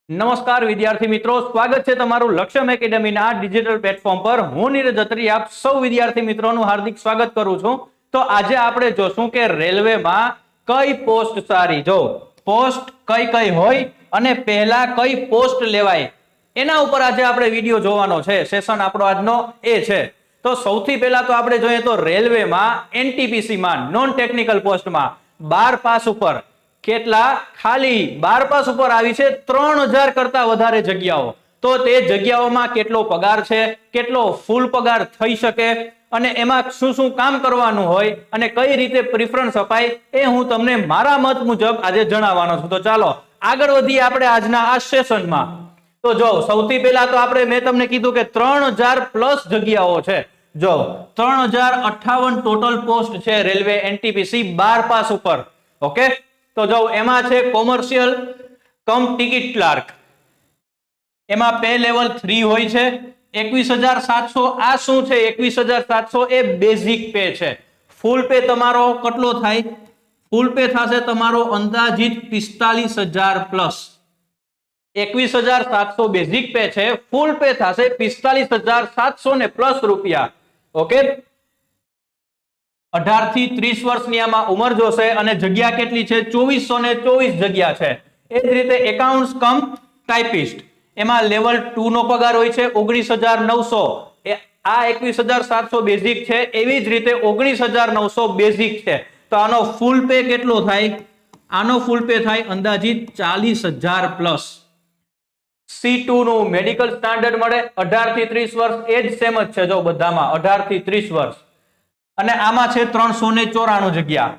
નમસ્કાર વિદ્યાર્થી મિત્રો, સ્વાગત છે તમારું લક્ષ્યમ એકેડમીના ડિજિટલ પ્લેટફોર્મ પર. હું નીરજ અત્રી આપ સૌ વિદ્યાર્થી મિત્રોનું હાર્દિક સ્વાગત કરું છું. તો આજે આપણે જોશું કે રેલવેમાં કઈ પોસ્ટ સારી, જો પોસ્ટ કઈ કઈ હોય અને પહેલા કઈ પોસ્ટ લેવાય એના ઉપર આજે આપણે વિડીયો જોવાનો છે. સેશન આપણો આજનો એ છે. તો સૌથી પહેલા તો આપણે જોઈએ તો રેલવેમાં એનટીપીસી માં નોન ટેકનિકલ પોસ્ટમાં 12 પાસ ઉપર કેટલા ખાલી 12 પાસ ઉપર આવી છે 3000 કરતા વધારે જગ્યાઓ. તો તે જગ્યાઓમાં કેટલો પગાર છે, કેટલો ફૂલ પગાર થઈ શકે અને એમાં શું શું કામ કરવાનું હોય અને કઈ રીતે પ્રિફરન્સ અપાય એ હું તમને મારા મત મુજબ આજે જણાવવાનો છું. તો ચાલો આગળ વધીએ આપણે આજના આ સેશનમાં. તો જો સૌથી પહેલા તો આપણે મેં તમને કીધું કે 3000 પ્લસ જગ્યાઓ છે. જો 3058 ટોટલ પોસ્ટ છે રેલવે એનટીપીસી 12 પાસ ઉપર. ઓકે, તો જો એમાં છે કોમર્શિયલ કમ ટિકિટ ક્લાર્ક, એમાં પે લેવલ 3 હોય છે 21700. આ શું છે 21700? એ બેઝિક પે છે. ફૂલ પે તમારો કેટલો થાય? ફૂલ પે થશે તમારો અંદાજિત 45000 પ્લસ. 21700 બેઝિક પે છે, ફૂલ પે થશે 45700 ને પ્લસ રૂપિયા. ઓકે, 18 થી 30 વર્ષની આમાં ઉંમર જોશે અને જગ્યા કેટલી છે? 2424 જગ્યા છે. એ જ રીતે એકાઉન્ટ્સ કમ ટાઈપિસ્ટ, એમાં લેવલ 2 નો પગાર હોય છે 19900. આ 21700 બેઝિક છે, એવી જ રીતે 19900 બેઝિક છે. તો આનો ફૂલ પે કેટલો થાય? આનો ફૂલ પે થાય અંદાજિત 40000 પ્લસ. C2 નું મેડિકલ સ્ટાન્ડર્ડ મળે 18 થી 30 વર્ષ, એ જ સેમ જ છે જો બધામાં 18 થી 30 વર્ષ. અને આમાં છે 394 જગ્યા.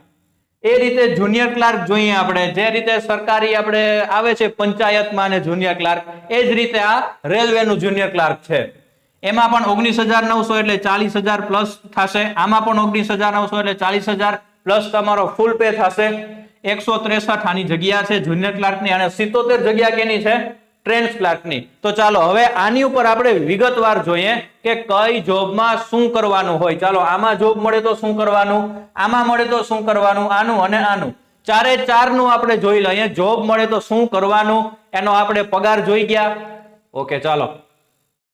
એ રીતે જુનિયર ક્લાર્ક જોઈએ આપણે, જે રીતે સરકારી આપણે આવે છે પંચાયતમાં અને જુનિયર ક્લાર્ક, એ જ રીતે આ રેલવેનું જુનિયર ક્લાર્ક છે. એમાં પણ 19900 એટલે 40000 પ્લસ થશે. આમાં પણ 19900 એટલે 40000 પ્લસ તમારો ફૂલ પે થશે. 163 આની જગ્યા છે જુનિયર ક્લાર્કની અને 77 જગ્યા કેની છે? ટ્રેન્સ ક્લાર્કની. તો ચાલો હવે આની ઉપર આપણે વિગતવાર જોઈએ કે કઈ જોબમાં શું કરવાનું હોય. ચાલો આમાં જોબ મળે તો શું કરવાનું, આમાં મળે તો શું કરવાનું, આનું અને આનું ચારે ચારનું આપણે જોઈ લઈએ. જોબ મળે તો શું કરવાનું, એનો આપણે પગાર જોઈ ગયા. ઓકે, ચાલો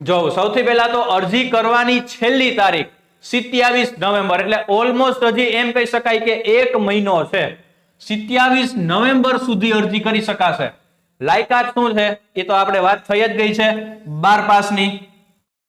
જો સૌથી પહેલા તો અરજી કરવાની છેલ્લી તારીખ 27 નવેમ્બર, એટલે ઓલમોસ્ટ હજી એમ કહી શકાય કે 1 મહિનો છે. 27 નવેમ્બર સુધી અરજી કરી શકાશે. લાયકાત શું છે એ તો આપણે વાત થઈ જ ગઈ છે, 12 પાસની.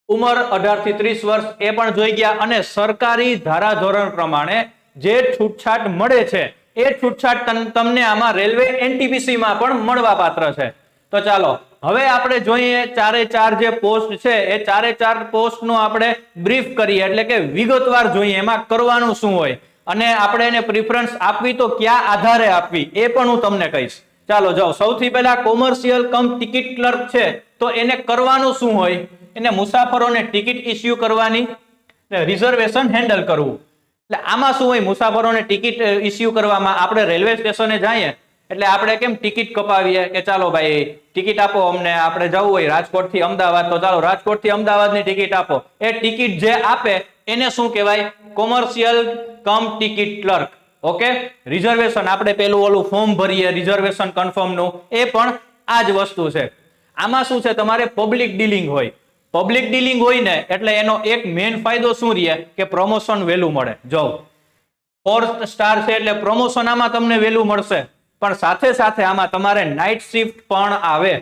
ઉંમર 18 થી 30 વર્ષ એ પણ જોઈ ગયા. અને સરકારી ધારાધોરણ પ્રમાણે જે છૂટછાટ મળે છે એ છૂટછાટ તમને આમાં રેલવે એનટીપીસી માં પણ મળવા પાત્ર છે. તો ચાલો હવે આપણે જોઈએ ચારે ચાર જે પોસ્ટ છે એ ચારે ચાર પોસ્ટ નું આપણે બ્રીફ કરીએ, એટલે કે વિગતવાર જોઈએ એમાં કરવાનું શું હોય અને આપણે એને પ્રિફરન્સ આપવી તો કયા આધારે આપવી એ પણ હું તમને કહીશ. ચાલો જાઓ, સૌથી પહેલા કોમર્શિયલ કમ ટિકિટ ક્લર્ક છે. તો એને કરવાનું શું હોય? એને મુસાફરોને ટિકિટ ઇસ્યુ કરવાની, રિઝર્વેશન હેન્ડલ કરવું. એટલે આમાં શું હોય? મુસાફરોને ટિકિટ ઇસ્યુ કરવામાં આપણે રેલવે સ્ટેશને જઈએ એટલે આપણે કેમ ટિકિટ કપાવીએ કે ચાલો ભાઈ ટિકિટ આપો અમને, આપણે જવું હોય રાજકોટ થી અમદાવાદ તો ચાલો રાજકોટ થી અમદાવાદની ટિકિટ આપો. એ ટિકિટ જે આપે એને શું કહેવાય? કોમર્શિયલ કમ ટિકિટ ક્લર્ક. ઓકે, રિઝર્વેશન આપણે પેલું ઓલું ફોર્મ ભરીએ રિઝર્વેશન કન્ફર્મ નું, એ પણ આ જ વસ્તુ છે. આમાં શું છે? તમારે પબ્લિક ડીલિંગ હોય. પબ્લિક ડીલિંગ હોય ને એટલે એનો એક મેઇન ફાયદો શું રહે કે પ્રમોશન વહેલું મળે. જો 4 સ્ટાર છે એટલે પ્રમોશન આમાં તમને વહેલું મળશે, પણ સાથે સાથે આમાં તમારે નાઇટ શિફ્ટ પણ આવે,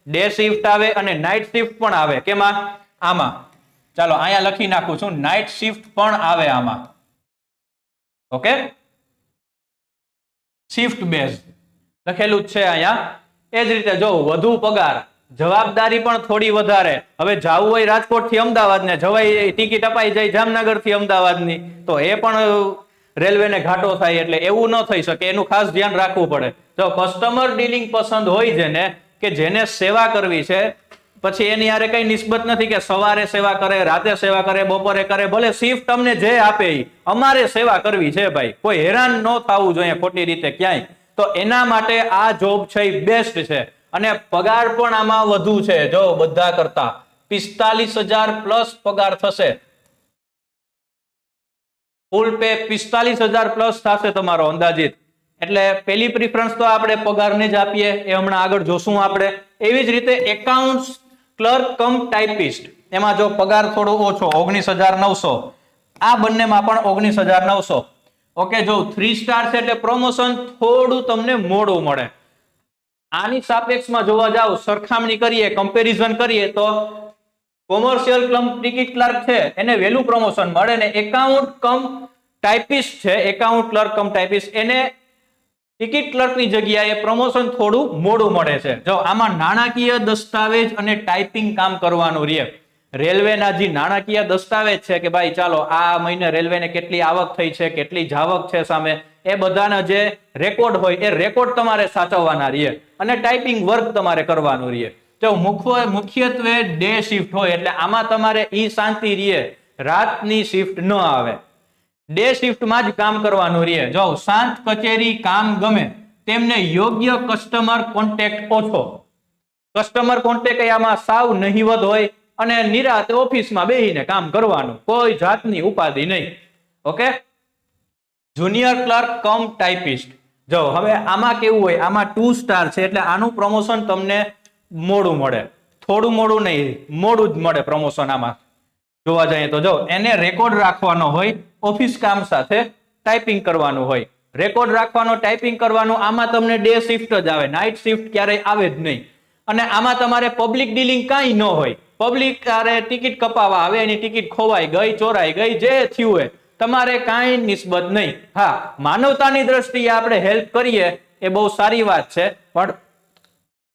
ડે શિફ્ટ આવે અને નાઇટ શિફ્ટ પણ આવે. કેમાં? આમાં ચાલો અહીંયા લખી નાખું છું, નાઇટ શિફ્ટ પણ આવે આમાં. ઓકે, શિફ્ટ બેઝ લખેલું જ છે અહીંયા. એ જ રીતે જો વધુ પગાર, જવાબદારી પણ થોડી વધારે. હવે જવું હોય રાજકોટ થી અમદાવાદ ને જવાય ટિકિટ અપાઈ જાય જામનગર થી અમદાવાદની, તો એ પણ રેલવેને ઘાટો થાય. એટલે એવું ન થઈ શકે, એનું ખાસ ધ્યાન રાખવું પડે. જો કસ્ટમર ડીલિંગ પસંદ હોય જેને, કે જેને સેવા કરવી છે, પછી એની હારે કઈ નિસ્બત નથી કે સવારે સેવા કરે, રાતે સેવા કરે, બપોરે કરે, ભલે શિફ્ટ અમને જે આપે અમારે સેવા કરવી છે ભાઈ, કોઈ હેરાન ન થવું જોઈએ ખોટી રીતે ક્યાંય. તો એના માટે આ જોબ છે એ બેસ્ટ છે અને પગાર પણ આમાં વધુ છે. જો બધા કરતા 45000 પ્લસ પગાર થશે. ફૂલ પે 45000 પ્લસ થશે તમારો અંદાજિત. એટલે પેલી પ્રિફરન્સ તો આપણે પગારને જ આપીએ, એ હમણાં આગળ જોશું આપણે. એવી જ રીતે એકાઉન્ટ્સ ક્લર્ક કમ ટાઈપિસ્ટ, એમાં જો પગાર થોડો ઓછો 19,900, આ બંનેમાં પણ 19,900. ઓકે, જો 3 સ્ટાર છે એટલે પ્રમોશન થોડું તમને મોડું મળે. આની સાપેક્ષમાં જોવા જાવ, સરખામણી કરીએ, કમ્પેરિઝન કરીએ તો કોમર્શિયલ કમ ટિકિટ ક્લર્ક છે એને વહેલું પ્રમોશન મળે ને એકાઉન્ટ કમ ટાઈપિસ્ટ છે, એકાઉન્ટ ક્લર્ક કમ ટાઈપિસ્ટ, એને ટિકિટ ક્લર્કની જગ્યાએ પ્રમોશન થોડું મોડું મળે છે. જો આમાં નાણાકીય દસ્તાવેજ અને ટાઈપિંગ કામ કરવાનું રહે. રેલવેના જે નાણાકીય દસ્તાવેજ છે કે ભાઈ ચાલો આ મહિને રેલવેને કેટલી આવક થઈ છે, કેટલી જાવક છે સામે, એ બધાના જે રેકોર્ડ હોય એ રેકોર્ડ તમારે સાચવવાના રહે અને ટાઈપિંગ વર્ક તમારે કરવાનું રહે. જો મુખ્યત્વે ડે શિફ્ટ હોય એટલે આમાં તમારે ઈ શાંતિ રહે, રાતની શિફ્ટ ન આવે, ડે શિફ્ટમાં જ કામ કરવાનું રહે. જો શાંત કચેરી કામ ગમે તેમને યોગ્ય કસ્ટમર કોન્ટેક્ટ ઓછો, કસ્ટમર કોન્ટેક્ટ આમાં સાવ નહિવત હોય અને નિરાતે ઓફિસમાં બેહીને કામ કરવાનું, કોઈ જાતની ઉપાધિ નહીં. ઓકે, જુનિયર ક્લર્ક કમ ટાઈપિસ્ટ, જો હવે આમાં કેવું હોય, આમાં 2 સ્ટાર છે એટલે આનું પ્રમોશન તમને મોડું મળે, થોડું મોડું નહીં, મોડું જ મળે પ્રમોશન. આમાં જોવા જઈએ તો જો એને રેકોર્ડ રાખવાનો હોય, ઓફિસ કામ સાથે ટાઈપિંગ કરવાનું હોય, રેકોર્ડ રાખવાનો, ટાઈપિંગ કરવાનું. આમાં તમને ડે શિફ્ટ જ આવે, નાઇટ શિફ્ટ ક્યારેય આવે જ નહીં. અને આમાં તમારે પબ્લિક ડીલિંગ કાંઈ ન હોય, પબ્લિક ટિકિટ કપાવવા આવે, એની ટિકિટ ખોવાઈ ગઈ, ચોરાઈ ગઈ, જે થયું હોય તમારે કાંઈ નિસ્બત નહીં. હા, માનવતાની દ્રષ્ટિએ આપણે હેલ્પ કરીએ એ બહુ સારી વાત છે, પણ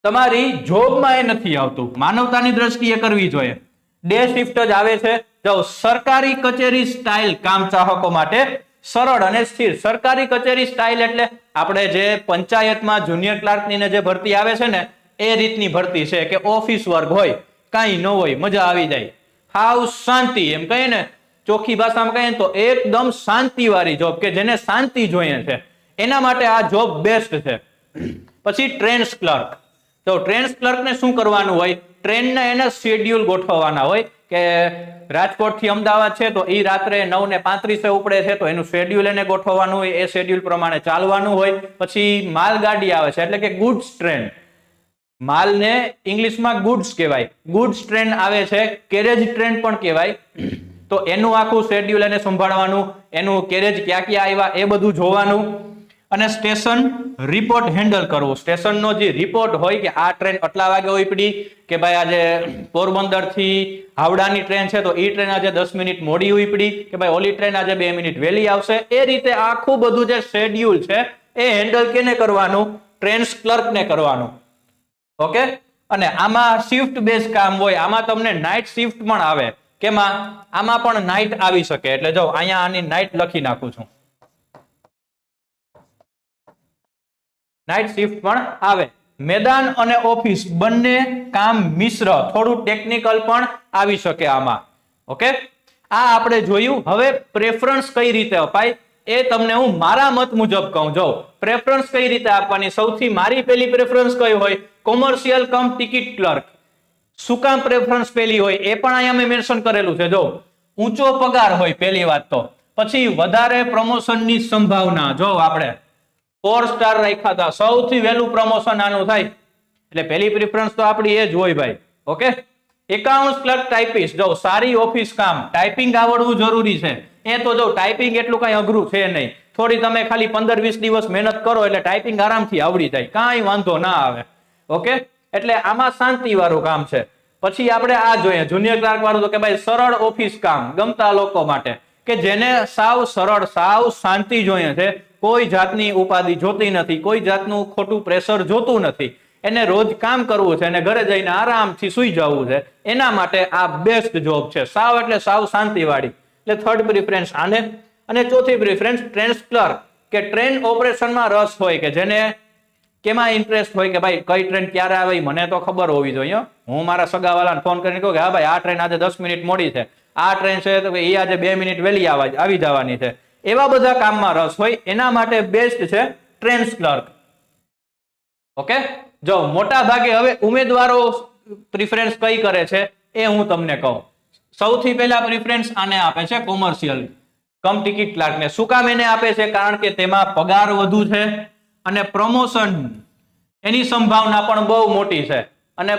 તમારી જોબમાં એ નથી આવતું. માનવતાની દ્રષ્ટિએ કરવી જોઈએ. ડે શિફ્ટ જ આવે છે. જો સરકારી કચેરી સ્ટાઇલ કામ ચાહકો માટે સરળ અને સ્થિર. સરકારી કચેરી સ્ટાઇલ એટલે આપણે જે પંચાયતમાં જુનિયર ક્લાર્કની જે ભરતી આવે છે ને એ રીતની ભરતી છે કે ઓફિસ વર્ક હોય, કાંઈ ન હોય, મજા આવી જાય, હાવ શાંતિ, એમ કહીએ ને ચોખ્ખી ભાષામાં કહીએ તો એકદમ શાંતિ વાળી જોબ, કે જેને શાંતિ જોઈએ છે એના માટે આ જોબ બેસ્ટ છે. પછી ટ્રેન્સ ક્લર્ક. તો ટ્રેન્સ ક્લર્કને શું કરવાનું હોય, ટ્રેનના એના શેડ્યુલ ગોઠવવાના હોય કે રાજકોટ થી અમદાવાદ છે તો એ રાત્રે 9:35 ઉપડે છે તો એનું શેડ્યુલ એને ગોઠવવાનું હોય, એ શેડ્યુલ પ્રમાણે ચાલવાનું હોય. પછી માલગાડી આવે છે એટલે કે ગુડ્સ ટ્રેન, માલને ઇંગ્લિશમાં ગુડ્સ કહેવાય, ગુડ્સ ટ્રેન આવે છે, કેરેજ ટ્રેન પણ કહેવાય. તો એનું આખું શેડ્યુલ એને સંભાળવાનું, એનું કેરેજ ક્યાં ક્યાં આવ્યા એ બધું જોવાનું. અને સ્ટેશન રિપોર્ટ હેન્ડલ કરવું, સ્ટેશનનો જે રિપોર્ટ હોય કે આ ટ્રેન આટલા વાગે ઉપડી, કે ભાઈ આજે પોરબંદર થી હાવડાની ટ્રેન છે તો એ ટ્રેન આજે 10 મિનિટ મોડી ઉપડી, કે ભાઈ ઓલી ટ્રેન આજે 2 મિનિટ વહેલી આવશે. એ રીતે આખું બધું જે શેડ્યુલ છે એ હેન્ડલ કેને કરવાનું, ટ્રેન્સ ક્લર્કને કરવાનું. ઓકે, અને આમાં શિફ્ટ બેઝ કામ હોય, આમાં તમને નાઇટ શિફ્ટ પણ આવે. કેમાં? આમાં પણ નાઇટ આવી શકે. એટલે જો અહીંયા આની નાઇટ લખી નાખું છું, નાઇટ શિફ્ટ પણ આવે. મેદાન અને ઓફિસ બંને કામ મિશ્ર, થોડું ટેકનિકલ પણ આવી શકે આમાં. ઓકે, આ આપણે જોયું. હવે પ્રેફરન્સ કઈ રીતે અપાય એ તમને હું મારા મત મુજબ કહું. જો પ્રેફરન્સ કઈ રીતે આપવાની, સૌથી મારી પેલી પ્રેફરન્સ કઈ હોય, કોમર્શિયલ કમ ટિકિટ ક્લર્ક. શું કામ પ્રેફરન્સ પેલી હોય એ પણ અહીંયા મેં મેન્શન કરેલું છે. જો ઊંચો પગાર હોય પેલી વાત તો, પછી વધારે પ્રમોશનની સંભાવના. જો આપણે 4 સ્ટાર રાખ્યા હતા, સૌથી વહેલું પ્રમોશન આનું થાય એટલે પહેલી પ્રેફરન્સ તો આપણી એ જ હોય ભાઈ. ઓકે, એકાઉન્ટ્સ ક્લર્ક ટાઈપિસ્ટ, જો સારી ઓફિસ કામ, ટાઈપિંગ આવડવું જરૂરી છે. એ તો જો ટાઈપિંગ એટલું કઈ અઘરું છે નહીં, થોડી તમે ખાલી 15-20 દિવસ મહેનત કરો એટલે ટાઈપિંગ આરામથી આવડી જાય, કાંઈ વાંધો ના આવે. ઓકે, એટલે આમાં શાંતિ વાળું કામ છે. પછી આપણે આ જોઈએ જુનિયર ક્લાર્ક વાળું, તો કે ભાઈ સરળ ઓફિસ કામ ગમતા લોકો માટે, કે જેને સાવ સરળ, સાવ શાંતિ જોઈએ છે, કોઈ જાતની ઉપાધિ જોતી નથી, કોઈ જાતનું ખોટું પ્રેશર જોતું નથી, એને રોજ કામ કરવું છે અને ઘરે જઈને આરામથી સુઈ જવું છે, એના માટે આ બેસ્ટ જોબ છે. સાવ એટલે સાવ શાંતિ વાળી. એટલે થર્ડ પ્રિફરન્સ આને. અને ચોથી પ્રિફરન્સ ટ્રેન્સ ક્લર્ક, કે ટ્રેન ઓપરેશનમાં રસ હોય, કે જેને કેમાં ઇન્ટરેસ્ટ હોય કે ભાઈ કઈ ટ્રેન ક્યારે આવે મને તો ખબર હોવી જોઈએ. હું મારા સગાવાલાને ફોન કરીને કહું કે હા ભાઈ આ ટ્રેન આજે 10 મિનિટ મોડી છે, આ ટ્રેન છે તો એ આજે 2 મિનિટ વહેલી આવી જવાની છે. એવા બધા કામમાં રસ હોય એના માટે બેસ્ટ છે ટ્રેન્સ ક્લર્ક. ઓકે, જો મોટા ભાગે હવે ઉમેદવારો પ્રિફરન્સ કઈ કરે છે એ હું તમને કહું. સૌથી પહેલા પ્રિફરન્સ આને આપે છે કોમર્શિયલ કમ ટિકિટ ક્લાર્કને. શું કામ એને આપે છે? કારણ કે તેમાં પગાર વધુ છે અને પ્રમોશન એની સંભાવના પણ બહુ મોટી છે. અને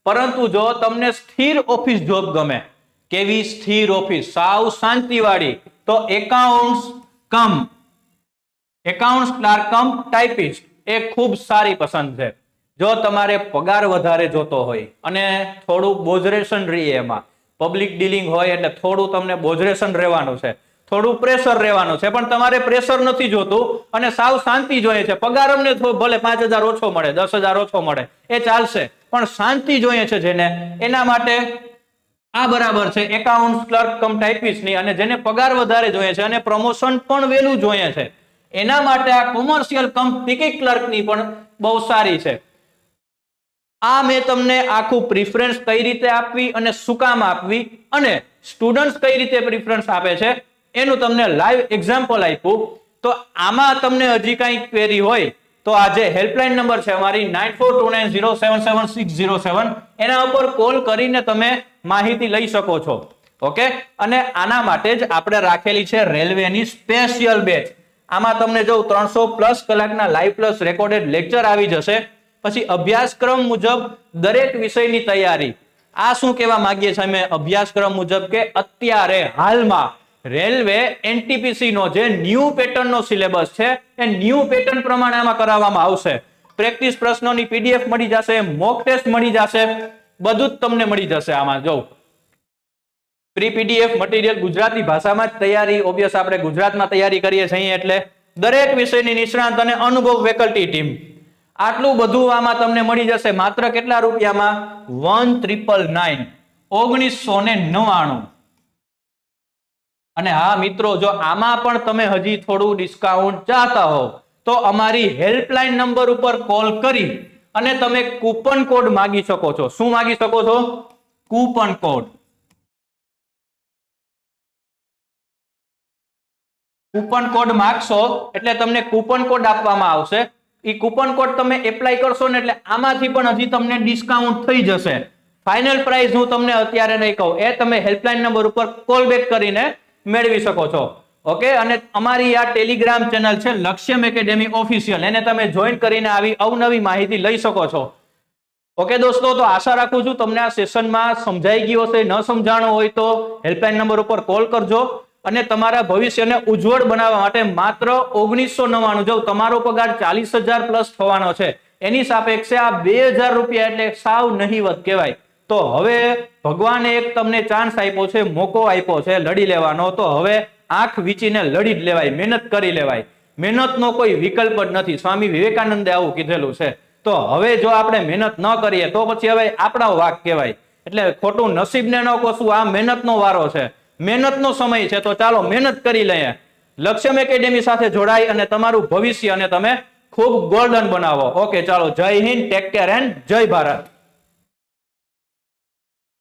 પરંતુ જો તમને સ્થિર ઓફિસ જોબ ગમે, કેવી સ્થિર ઓફિસ, સાવ શાંતિવાળી, તો એકાઉન્ટ્સ ક્લાર્ક કમ ટાઈપિસ્ટ એ ખૂબ સારી પસંદ છે. જો તમારે પગાર વધારે જોતો હોય અને થોડું બોજરેશન રહીએ, એમાં પબ્લિક ડીલિંગ હોય એટલે થોડું તમને બોજરેશન રહેવાનું છે, થોડું પ્રેશર રહેવાનું છે, પણ તમારે પ્રેશર નથી જોતું અને સાવ શાંતિ જોઈએ છે. પગાર અમને ભલે 5,000 ઓછો મળે, 10,000 ઓછો મળે, એ ચાલશે, પણ શાંતિ જોઈએ છે જેને, એના માટે આ બરાબર છે એકાઉન્ટ્સ ક્લર્ક કમ ટાઈપિસ્ટ ની. અને જેને પગાર વધારે જોઈએ છે અને પ્રમોશન પણ વહેલું જોઈએ છે, એના માટે આ કોમર્શિયલ કમ ટિકિટ ક્લર્ક ની પણ બહુ સારી છે. આ મેં તમને આખું પ્રિફરન્સ કઈ રીતે આપવી અને શું કામ આપવી અને સ્ટુડન્ટ્સ કઈ રીતે પ્રિફરન્સ આપે છે એનું તમને લાઈવ એક્ઝામ્પલ આપ્યું. તો આમાં તમને હજી કઈ ક્વેરી હોય તો આ જે હેલ્પલાઇન નંબર છે અમારી 9429077607, એના ઉપર કોલ કરીને તમે માહિતી લઈ શકો છો. ઓકે, અને આના માટે જ આપણે રાખેલી છે રેલવેની સ્પેશિયલ બેચ. આમાં તમને જો 300+ કલાકના લાઈવ પ્લસ રેકોર્ડેડ લેક્ચર આવી જશે. પછી અભ્યાસક્રમ મુજબ દરેક વિષયની તૈયારી. આ શું કહેવા માંગીએ છીએ અમે અભ્યાસક્રમ મુજબ, કે અત્યારે હાલમાં રેલવે એનટીપીસી નો જે ન્યૂ પેટર્ન નો સિલેબસ છે એ ન્યૂ પેટર્ન પ્રમાણે આમાં કરાવવામાં આવશે. પ્રેક્ટિસ પ્રશ્નોની પીડીએફ મળી જશે, મોક ટેસ્ટ મળી જશે, બધું જ તમને મળી જશે. આમાં જો પ્રી પીડીએફ મટીરિયલ ગુજરાતી ભાષામાં જ તૈયારી, ઓબ્વિયસ આપણે ગુજરાતમાં તૈયારી કરીએ છીએ એટલે દરેક વિષયની નિષ્ણાંત અને અનુભવ ફેકલ્ટી ટીમ, આટલું બધું આમાં તમને મળી જશે માત્ર કેટલા રૂપિયામાં? 1999, 1999. અને હા મિત્રો, જો આમાં પણ તમે હજી થોડું ડિસ્કાઉન્ટ ચાહતા હો તો અમારી હેલ્પલાઇન નંબર ઉપર કોલ કરી અને તમે કૂપન કોડ માંગી શકો છો. શું માંગી શકો છો? Coupon code. કૂપન કોડ માંગશો એટલે તમને કૂપન કોડ આપવામાં આવશે. એ કૂપન કોડ તમે એપ્લાય કરશો ને એટલે આમાંથી પણ હજી તમને ડિસ્કાઉન્ટ થઈ જશે. ફાઇનલ પ્રાઇસ હું તમને અત્યારે નહીં કહું, એ તમે હેલ્પલાઇન નંબર ઉપર કોલ બેક કરીને મેળવી શકો છો. ઓકે, અને અમારી આ ટેલિગ્રામ ચેનલ છે લક્ષ્યમ એકેડેમી ઓફિશિયલ, એને તમે જોઈન કરીને આવી અવનવી માહિતી લઈ શકો છો. ઓકે દોસ્તો, તો આશા રાખું છું તમને આ સેશનમાં સમજાઈ ગયું હશે. ન સમજાણું હોય તો હેલ્પલાઇન નંબર ઉપર કોલ કરજો. અને તમારા ભવિષ્યને ઉજ્જવળ બનાવવા માટે માત્ર 1999, જો તમારો પગાર 40,000+ થવાનો છે એની સાપેક્ષે આ 2,000 રૂપિયા એટલે સાવ નહીવત કહેવાય. તો હવે ભગવાને એક તમને ચાન્સ આપ્યો છે, મોકો આપ્યો છે લડી લેવાનો, તો હવે આંખ વીચીને લડી જ લેવાય, મહેનત કરી લેવાય. મહેનતનો કોઈ વિકલ્પ જ નથી. સ્વામી વિવેકાનંદે આવું કીધેલું છે. તો હવે જો આપણે મહેનત ન કરીએ તો પછી હવે આપણો વાક કહેવાય. એટલે ખોટું નસીબને ન કોસવું, આ મહેનતનો વારો છે, મહેનતનો સમય છે. તો ચાલો મહેનત કરી લઈએ. લક્ષ્યમ એકેડેમી સાથે જોડાઈ અને તમારું ભવિષ્ય અને તમે ખૂબ ગોલ્ડન બનાવો. ઓકે ચાલો, જય હિન્દ, ટેક કેર એન્ડ જય ભારત.